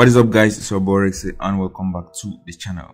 What is up, guys? It's your boy Rexy and welcome back to the channel.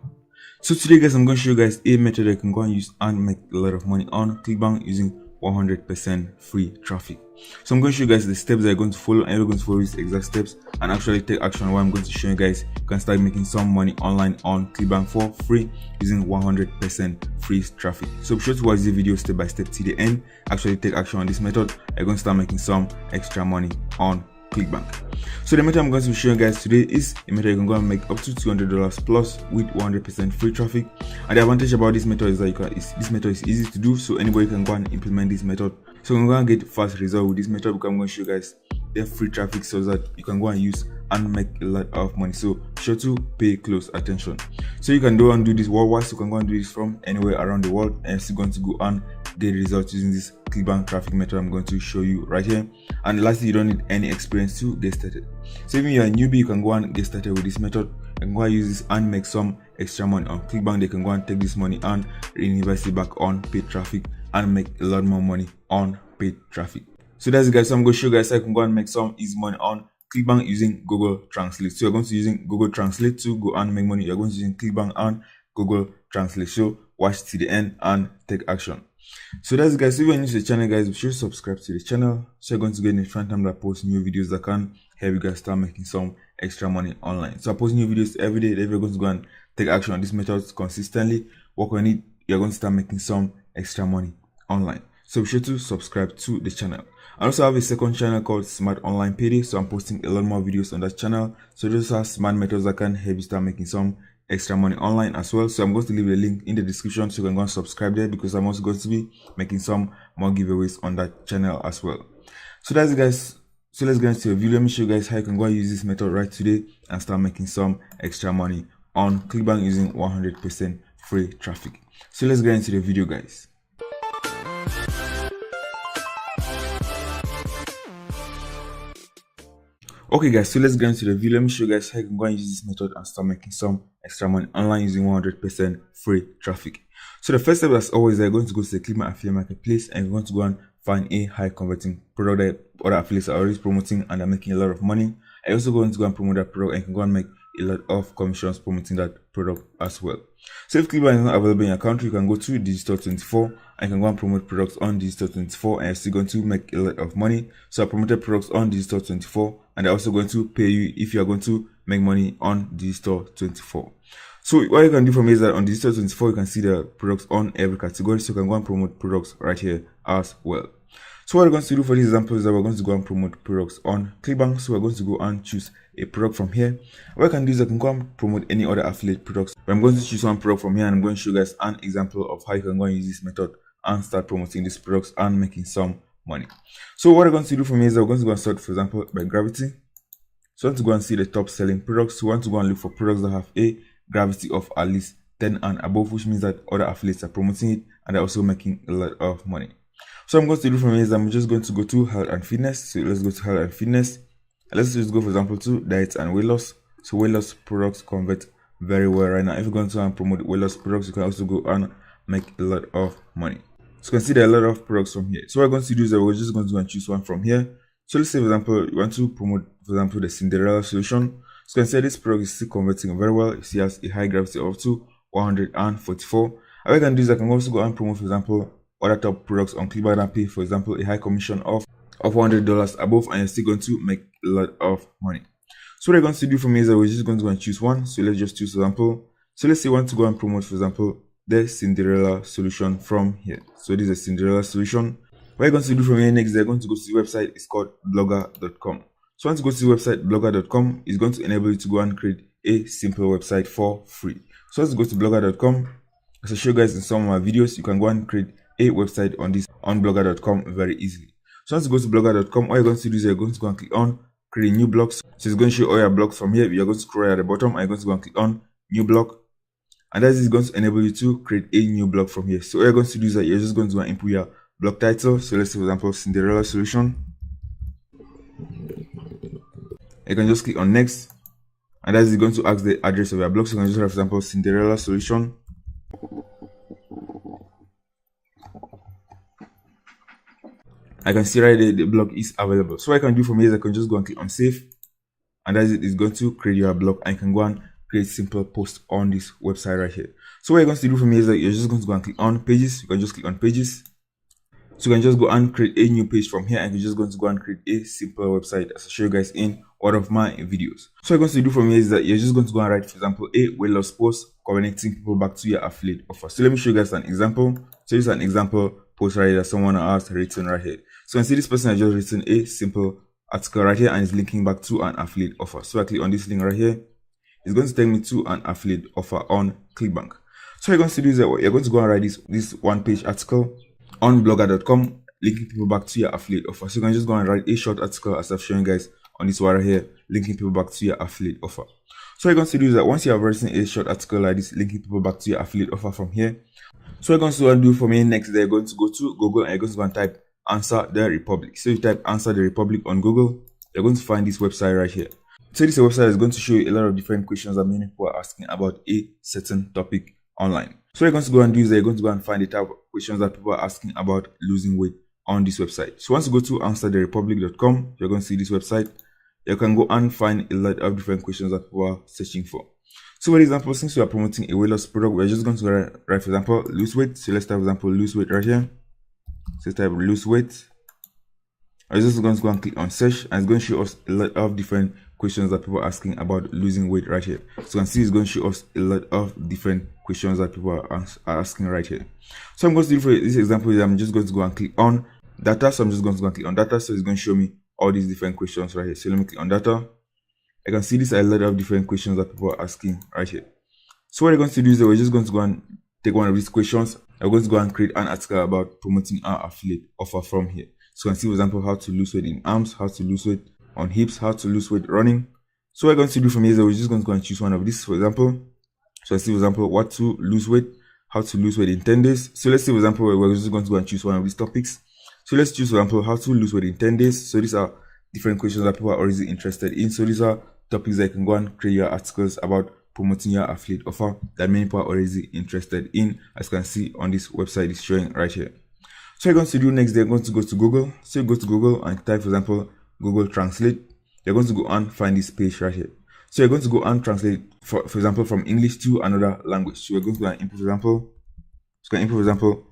So today, guys, I'm going to show you guys a method I can go and use and make a lot of money on Clickbank using 100% free traffic. So I'm going to show you guys the steps that you're going to follow, and you're going to follow these exact steps and actually take action. What I'm going to show you guys, you can start making some money online on Clickbank for free using 100% free traffic. So be sure to watch the video step by step to the end. Actually take action on this method. You're going to start making some extra money on Clickbank. So the method I'm going to show you guys today is a method you can go and make up to $200 plus with 100% free traffic. And the advantage about this method is that this method is easy to do, so anybody can go and implement this method. So I'm going to get fast result with this method because I'm going to show you guys the free traffic so that you can go and use and make a lot of money. So be sure to pay close attention. So you can go and do this worldwide, so you can go and do this from anywhere around the world, and you're still going to go and get results using this Clickbank traffic method I'm going to show you right here. And lastly, you don't need any experience to get started. So even you're a newbie, you can go and get started with this method and go and use this and make some extra money on Clickbank. They can go and take this money and reinvest it back on paid traffic and make a lot more money on paid traffic. So that's it, guys. So I'm going to show you guys how you can go and make some easy money on Clickbank using Google Translate. So you're going to using Google Translate to go and make money. You're going to using Clickbank and Google Translate. So watch to the end and take action. So that's it, guys. So if you're new to the channel, guys, be sure to subscribe to the channel so you're going to get notified time that I post new videos that can help you guys start making some extra money online. So I post new videos every day. If you're going to go and take action on this method consistently, work on it, you're going to start making some extra money online. So be sure to subscribe to the channel. I also have a second channel called Smart Online Payday, so I'm posting a lot more videos on that channel. So those are smart methods that can help you start making some extra money online as well. So I'm going to leave a link in the description so you can go and subscribe there, because I'm also going to be making some more giveaways on that channel as well. So that's it, guys. So let's get into the video. Let me show you guys how you can go and use this method right today and start making some extra money on Clickbank using 100% free traffic. So let's get into the video, guys. Okay, guys, so let's get into the video. Let me show you guys how you can go and use this method and start making some extra money online using 100% free traffic. So the first step, as always, you're going to go to the Clickbank affiliate marketplace and you're going to go and find a high converting product that other affiliates are already promoting and are making a lot of money. I'm also going to go and promote that product and you can go and make a lot of commissions promoting that product as well. So if Clickbank is not available in your country, you can go to Digital24 and you can go and promote products on Digital24 and you're still going to make a lot of money. So I promoted products on Digital24 and they're also going to pay you if you are going to make money on Digital24. So what you can do from here is that on Digital24 you can see the products on every category, so you can go and promote products right here as well. So what we're going to do for this example is that we're going to go and promote products on Clickbank. So we're going to go and choose a product from here. What I can do is I can go and promote any other affiliate products. But I'm going to choose one product from here and I'm going to show you guys an example of how you can go and use this method and start promoting these products and making some money. So what we're going to do from here is that we're going to go and start, for example, by gravity. So I want to go and see the top selling products. So we want to go and look for products that have a gravity of at least 10 and above, which means that other affiliates are promoting it and they're also making a lot of money. So I'm going to do from here is I'm just going to go to health and fitness. So let's go to health and fitness. And let's just go, for example, to diets and weight loss. So weight loss products convert very well right now. If you're going to promote weight loss products, you can also go and make a lot of money. So you can see there are a lot of products from here. So what we're going to do is that we're just going to go and choose one from here. So let's say, for example, you want to promote, for example, the Cinderella solution. So you can see this product is still converting very well. You see, it has a high gravity of up to 144. And what I can do is I can also go and promote, for example, other top products on Clickbank and pay, for example, a high commission of $100 above, and you're still going to make a lot of money. So what we're going to do for me is that we're just going to go and choose one. So let's just choose, for example, so let's say we want to go and promote, for example, the Cinderella solution from here. So this is a Cinderella solution. What you're going to do from here next, they're going to go to the website. It's called blogger.com. So once you go to the website blogger.com, it's going to enable you to go and create a simple website for free. So let's go to blogger.com. As I show you guys in some of my videos, you can go and create a website on blogger.com very easily. So once you go to blogger.com, all you're going to do is you're going to go and click on create new blogs. So it's going to show all your blogs from here. You're going to scroll at the bottom and you're going to go and click on new blog, and that is going to enable you to create a new blog from here. So all you're going to do is that you're just going to go and input your blog title. So let's say, for example, Cinderella solution. You can just click on next, and that is going to ask the address of your blog. So you can just write, for example, Cinderella solution. I can see right there the blog is available. So what I can do from here is I can just go and click on save, and that's it. It's going to create your blog, and you can go and create simple posts on this website right here. So what you're going to do for me is that you're just going to go and click on pages. You can just click on pages. So you can just go and create a new page from here, and you're just going to go and create a simple website as I show you guys in one of my videos. So what you're going to do for me is that you're just going to go and write, for example, a weight loss post connecting people back to your affiliate offer. So let me show you guys an example. So this is an example post right here that someone has written right here. So you can see this person has just written a simple article right here, and is linking back to an affiliate offer. So I click on this link right here. It's going to take me to an affiliate offer on Clickbank. So you're going to do is that you're going to go and write this one page article on blogger.com, linking people back to your affiliate offer. So you can just go and write a short article as I've shown you guys on this one right here, linking people back to your affiliate offer. So what you're going to do is that once you have written a short article like this, linking people back to your affiliate offer from here, so what you're going to do for me next, they're going to go to Google, and you're going to go and type Answer the Republic. So you type Answer the Republic on Google, you're going to find this website right here. So this website is going to show you a lot of different questions that many people are asking about a certain topic online. So what you're going to go and do is that you're going to go and find the type of questions that people are asking about losing weight on this website. So once you go to answertherepublic.com, you're going to see this website. You can go and find a lot of different questions that people are searching for. So for example, since we are promoting a weight loss product, we're just going to write, for example, lose weight. So let's type, for example, lose weight right here. So type lose weight. I'm just going to go and click on search, and it's going to show us a lot of different questions that people are asking about losing weight right here. So you can see it's going to show us a lot of different questions that people are asking right here. So I'm going to do for this example is I'm just going to go and click on data. So I'm just going to go and click on data. So it's going to show me all these different questions right here. So let me click on data. I can see these are a lot of different questions that people are asking right here. So what we're going to do is that we're just going to go and take one of these questions. I'm going to go and create an article about promoting our affiliate offer from here. So you can see, for example, how to lose weight in arms, how to lose weight on hips, how to lose weight running. So what we're going to do from here is that we're just going to go and choose one of these, for example. So I see, for example, what to lose weight, how to lose weight in 10 days. So let's say, for example, we're just going to go and choose one of these topics. So let's choose, for example, how to lose weight in 10 days. So these are different questions that people are already interested in. So these are topics that you can go and create your articles about promoting your affiliate offer that many people are already interested in, as you can see on this website is showing right here. So you're going to do next, they're going to go to Google. So you go to Google and type, for example, Google Translate. You're going to go and find this page right here. So you're going to go and translate, for example, from English to another language. So we're going to go and input, for example,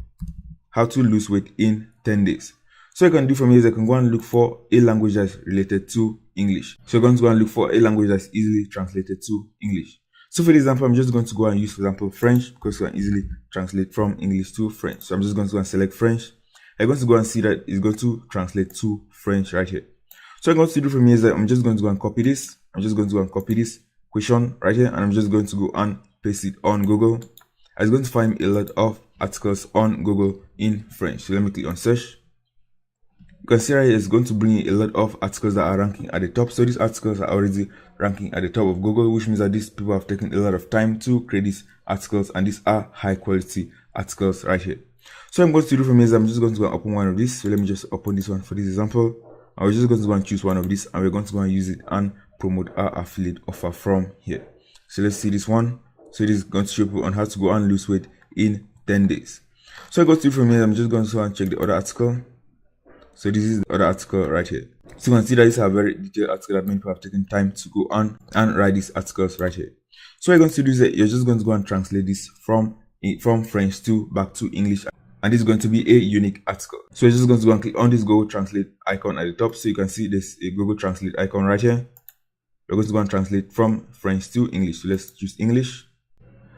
how to lose weight in 10 days. So you can do from here is I can go and look for a language that's related to English. So you're going to go and look for a language that's easily translated to English. So for example, I'm just going to go and use, for example, French, because you can easily translate from English to French. So I'm just going to go and select French. I'm going to go and see that it's going to translate to French right here. So what I'm going to do from here is that I'm just going to go and copy this. I'm just going to go and copy this question right here, and I'm just going to go and paste it on Google. I'm going to find a lot of articles on Google in French. So let me click on search. You can see right here it's going to bring you a lot of articles that are ranking at the top. So these articles are already ranking at the top of Google, which means that these people have taken a lot of time to create these articles, and these are high quality articles right here. So I'm going to do from here is I'm just going to go and open one of these. So let me just open this one for this example. And we're just going to go and choose one of these, and we're going to go and use it and promote our affiliate offer from here. So let's see this one. So this is going to show people on how to go and lose weight in 10 days. So I go to from here, I'm just going to go and check the other article. So this is the other article right here. So you can see that this is a very detailed article that many people have taken time to go on and write these articles right here. So what you're going to do is that you're just going to go and translate this from French to back to English, and this is going to be a unique article. So you're just going to go and click on this Google Translate icon at the top. So you can see there's a Google Translate icon right here. We're going to go and translate from French to English. So let's choose English,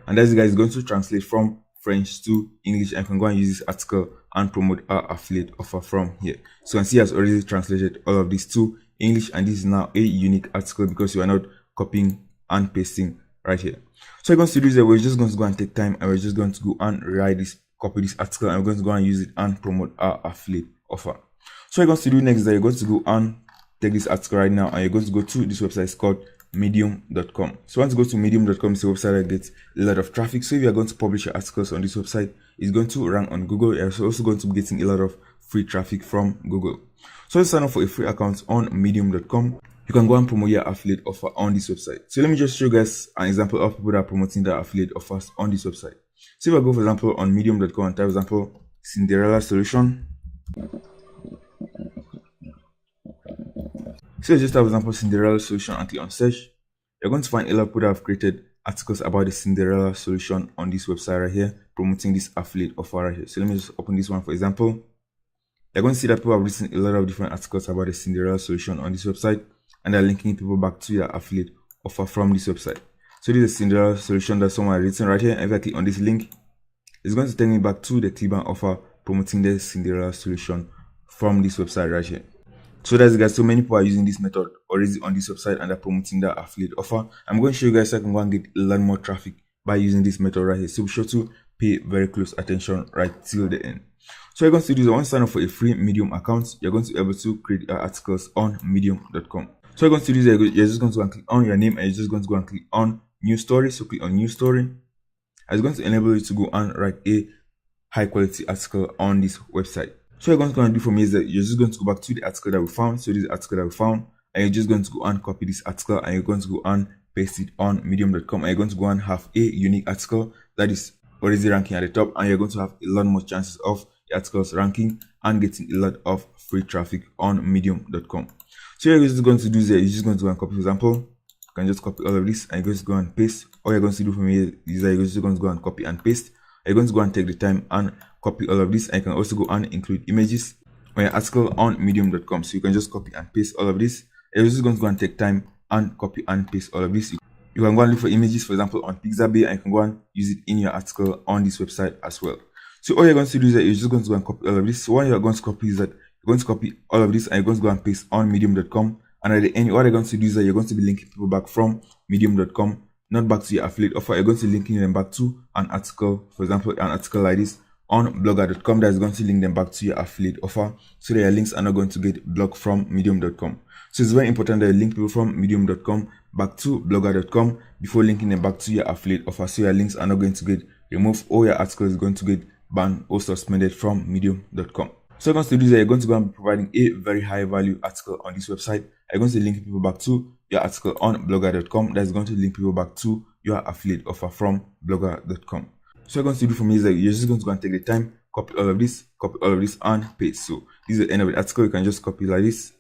and as you guys is going to translate from French to English, and can go and use this article and promote our affiliate offer from here. So you can see it has already translated all of this to English, and this is now a unique article because you are not copying and pasting right here. So you're going to do is that we're just going to go and take time, and we're just going to go and write this, copy this article, and we're going to go and use it and promote our affiliate offer. So you're going to do next is that you're going to go and take this article right now, and you're going to go to this website. It's called medium.com. So once you go to medium.com, it's a website that gets a lot of traffic. So if you're going to publish your articles on this website, it's going to rank on Google. You're also going to be getting a lot of free traffic from Google. So let's sign up for a free account on medium.com. You can go and promote your affiliate offer on this website. So let me just show you guys an example of people that are promoting their affiliate offers on this website. So if I go, for example, on medium.com and type, for example, Cinderella solution. So So let's just have example Cinderella solution and click on search. You're going to find a lot of people that have created articles about the Cinderella solution on this website right here, promoting this affiliate offer right here. So let me just open this one for example. You're going to see that people have written a lot of different articles about the Cinderella solution on this website, and they're linking people back to your affiliate offer from this website. So this is a Cinderella solution that someone has written right here. If I click on this link, it's going to take me back to the Clickbank offer promoting the Cinderella solution from this website right here. So that's it guys, so many people are using this method already on this website and they're promoting that affiliate offer. I'm going to show you guys how I can go and get a lot more traffic by using this method right here. So be sure to pay very close attention right till the end. So you're going to do is once sign up for a free Medium account, you're going to be able to create articles on medium.com. So you're going to do is you're just going to go and click on your name and you're just going to go and click on new story. So click on new story. It's going to enable you to go and write a high quality article on this website. So you're going to do for me is that you're just going to go back to the article that we found. So this is the article that we found, and you're just going to go and copy this article and you're going to go and paste it on medium.com, and you're going to go and have a unique article that is already ranking at the top, and you're going to have a lot more chances of the articles ranking and getting a lot of free traffic on medium.com. So you're just going to do is that you're just going to go and copy. For example, you can just copy all of this and you're going to go and paste. All you're going to do for me is that you're just going to go and copy and paste. You're going to go and take the time and copy all of this, and you can also go and include images on your article on medium.com. So you can just copy and paste all of this. You're just going to go and take time and copy and paste all of this. You can go and look for images, for example, on Pixabay, and you can go and use it in your article on this website as well. So all you're going to do is that you're just going to go and copy all of this. So what you're going to copy is that you're going to copy all of this and you're going to go and paste on medium.com. And at the end, what you're going to do is that you're going to be linking people back from medium.com, not back to your affiliate offer. You're going to link them back to an article, for example, an article like this on blogger.com that is going to link them back to your affiliate offer, so that your links are not going to get blocked from medium.com. So it's very important that you link people from medium.com back to blogger.com before linking them back to your affiliate offer, so your links are not going to get removed or your article is going to get banned or suspended from medium.com. So you're going to do that, you're going to go and be providing a very high value article on this website. You're going to link people back to your article on blogger.com that's going to link people back to your affiliate offer from blogger.com. So you're going to do for me is that you're just going to go and take the time, copy all of this, and paste. So this is the end of the article. You can just copy like this.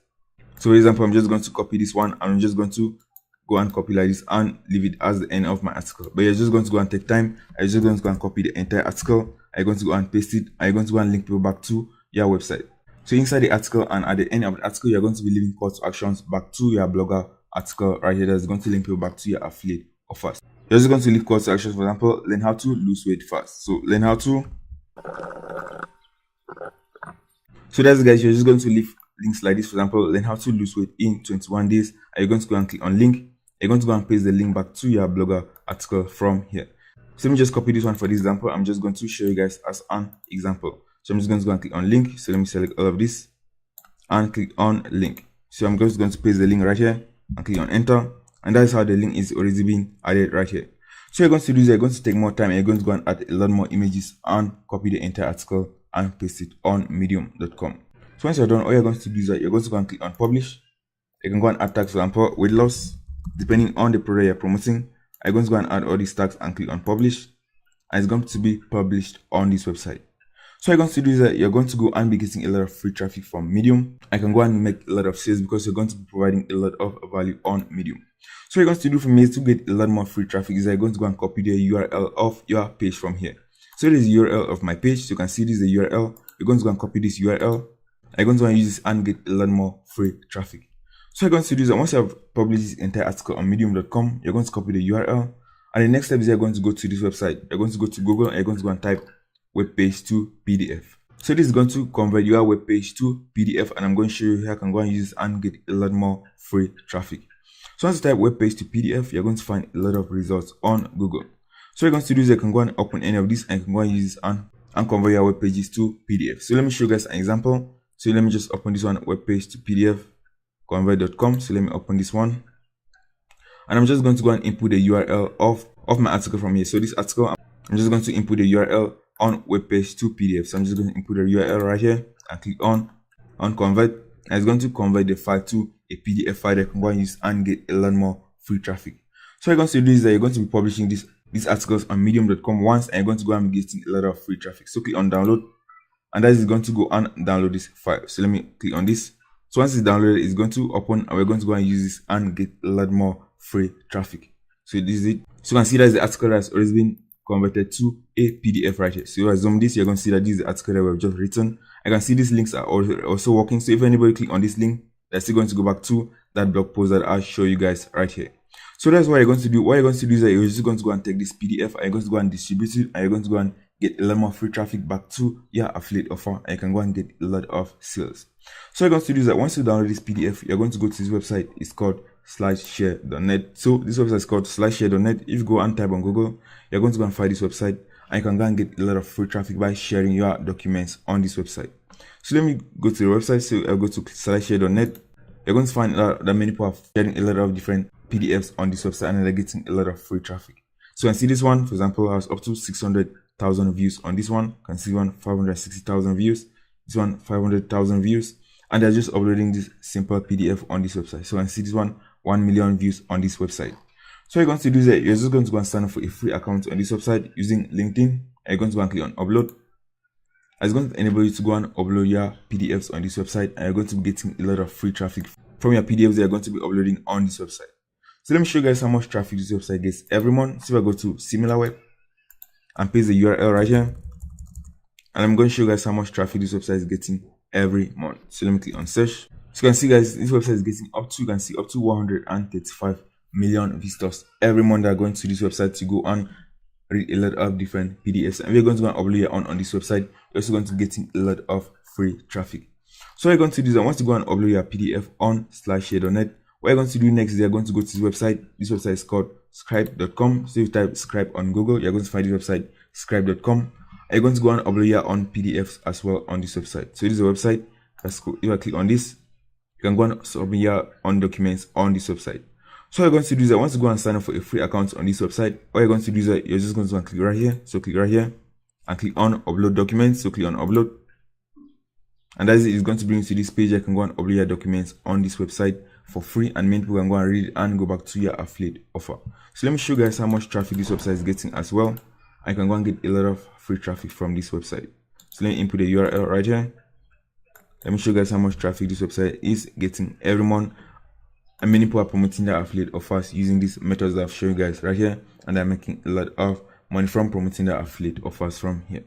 So for example, I'm just going to copy this one and I'm just going to go and copy like this and leave it as the end of my article. But you're just going to go and take time. You're just going to go and copy the entire article. You're going to go and paste it. And you're going to go and link people back to your website. So inside the article and at the end of the article, you're going to be leaving call to actions back to your blogger article right here. That's going to link people back to your affiliate offers. You're just going to leave call to actions. For example, learn how to lose weight fast. So learn how to. So that's guys, you're just going to leave links like this. For example, learn how to lose weight in 21 days. And you're going to go and click on link. You're going to go and paste the link back to your blogger article from here. So let me just copy this one for this example. I'm just going to show you guys as an example. So I'm just going to go and click on link. So let me select all of this and click on link. So I'm just going to paste the link right here and click on enter. And that's how the link is already being added right here. So you're going to do is you're going to take more time and you're going to go and add a lot more images and copy the entire article and paste it on medium.com. So once you're done, all you're going to do is that you're going to go and click on publish. You can go and add tags, for example, weight loss, depending on the product you're promoting. I'm going to go and add all these tags and click on publish, and it's going to be published on this website. So you're going to do is that you're going to go and be getting a lot of free traffic from Medium. I can go and make a lot of sales because you're going to be providing a lot of value on Medium. So you're going to do for me is to get a lot more free traffic is that you're going to go and copy the URL of your page from here. So this is the URL of my page. So you can see this is the URL. You're going to go and copy this URL. I'm going to go and use this and get a lot more free traffic. So you're going to do that once you have published this entire article on medium.com, you're going to copy the URL. And the next step is you're going to go to this website. You're going to go to Google and you're going to go and type web page to PDF. So this is going to convert your web page to PDF, and I'm going to show you how I can go and use this and get a lot more free traffic. So once you type web page to PDF, you're going to find a lot of results on Google. So you're going to do is you can go and open any of this and you can go and use this and convert your web pages to PDF. So let me show you guys an example. So let me just open this one, web page to PDF convert.com. So let me open this one. And I'm just going to go and input the URL of my article from here. So this article, I'm just going to input the URL on web page to PDF. So I'm just going to input the URL right here and click on convert. And it's going to convert the file to a PDF file that you can go and use and get a lot more free traffic. So you're going to do is that you're going to be publishing these articles on medium.com once, and you're going to go and be getting a lot of free traffic. So click on download, and that is going to go and download this file. So let me click on this So once it's downloaded, it's going to open and we're going to go and use this and get a lot more free traffic. So this is it. So you can see that the article has already been converted to a PDF right here. So if I zoom this, you're going to see that this is the article that we've just written. I can see these links are also working. So if anybody click on this link, they're still going to go back to that blog post that I'll show you guys right here. So that's what you're going to do. What you're going to do is that you're just going to go and take this PDF and you're going to go and distribute it, and you're going to go and get a lot more free traffic back to your affiliate offer, and you can go and get a lot of sales. So you're going to do is that once you download this PDF, you're going to go to this website. It's called slideshare.net. So this website is called slideshare.net. If you go and type on Google, you're going to go and find this website, and you can go and get a lot of free traffic by sharing your documents on this website. So let me go to the website. So I'll go to slideshare.net. You're going to find that many people are sharing a lot of different PDFs on this website, and they're getting a lot of free traffic. So you can see this one, for example, has up to 600,000 views on this one. You can see one 560,000 views, this one 500,000 views, and they're just uploading this simple PDF on this website. So you can see this one 1 million views on this website. So you're going to do that, you're just going to go and sign up for a free account on this website using LinkedIn, and you're going to go and click on upload. It's going to enable you to go and upload your PDFs on this website, and you're going to be getting a lot of free traffic from your PDFs that you're going to be uploading on this website. So let me show you guys how much traffic this website gets every month. So if I go to SimilarWeb and paste the URL right here, and I'm going to show you guys how much traffic this website is getting every month. So let me click on search. So you can see guys, this website is getting up to, you can see up to 135 million visitors every month that are going to this website to go and read a lot of different PDFs. And we're going to go and upload your on this website. You're also going to be getting a lot of free traffic. So you're going to do that once you go and upload your PDF on slideshare.net. What you're going to do next is you're going to go to this website. This website is called scribe.com. So if you type scribe on Google, you're going to find this website, scribe.com. And you're going to go and upload your own PDFs as well on this website. So this is a website. That's cool. If I click on this, you can go and submit your own documents on this website. So you're going to do that once you go and sign up for a free account on this website. What you're going to do is that you're just going to click right here. So click right here and click on upload documents. So click on upload. And that's it. It's going to bring you to this page. You can go and upload your documents on this website for free, and many people can go and read it and go back to your affiliate offer. So let me show you guys how much traffic this website is getting as well. I can go and get a lot of free traffic from this website. So let me input the URL right here. Let me show you guys how much traffic this website is getting every month, and many people are promoting their affiliate offers using these methods that I've shown you guys right here, and they're making a lot of money from promoting their affiliate offers from here.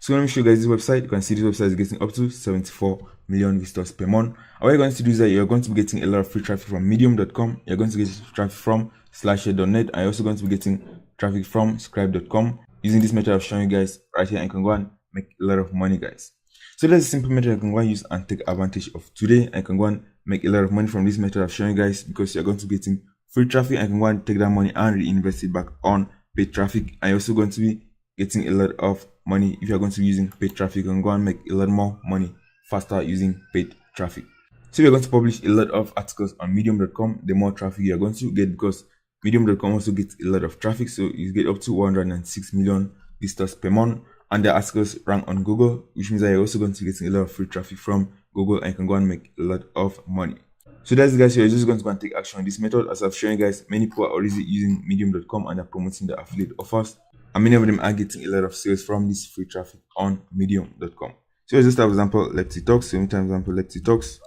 So let me show you guys this website. You can see this website is getting up to 74 million visitors per month. And what you're going to do is that you're going to be getting a lot of free traffic from medium.com. You're going to get traffic from slideshare.net, and you're also going to be getting traffic from scribe.com using this method I've shown you guys right here, and you can go and make a lot of money, guys. So that's a simple method you can go and use and take advantage of today, and you can go and make a lot of money from this method I've shown you guys, because you're going to be getting free traffic, and you can go and take that money and reinvest it back on paid traffic. And you're also going to be getting a lot of money if you're going to be using paid traffic. You can go and make a lot more money faster using paid traffic. So you're going to publish a lot of articles on medium.com, the more traffic you're going to get, because medium.com also gets a lot of traffic. So you get up to 106 million visitors per month, and the articles rank on Google, which means that you're also going to be getting a lot of free traffic from Google, and you can go and make a lot of money. So that's it, guys. You're just going to go and take action on this method. As I've shown you guys, many people are already using medium.com and they're promoting the affiliate offers, and many of them are getting a lot of sales from this free traffic on medium.com. So here's just an example, Let's Talks. So anytime example Let's Talks,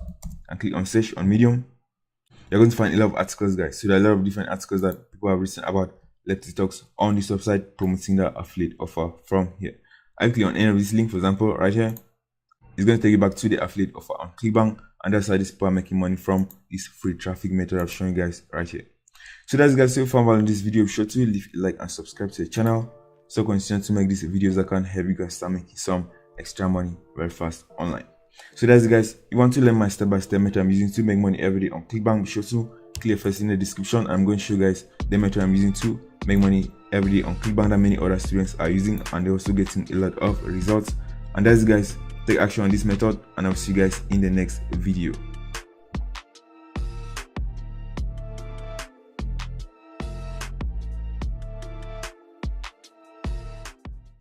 and click on search on Medium, you're going to find a lot of articles, guys. So there are a lot of different articles that people have written about Let's Talks on this website, promoting the affiliate offer from here. I click on any of this link, for example, right here. It's going to take you back to the affiliate offer on Clickbank, and that's how these people are making money from this free traffic method I've shown you guys right here. So that's it, guys. So if you found value in this video, be sure to leave a like and subscribe to the channel, so continue to make these videos that can help you guys start making some extra money very fast online. So that's it, guys. If you want to learn my step-by-step method I'm using to make money every day on Clickbank, be sure to click first in the description. I'm going to show you guys the method I'm using to make money every day on Clickbank that many other students are using, and they're also getting a lot of results. And that's it, guys. Take action on this method, and I'll see you guys in the next video.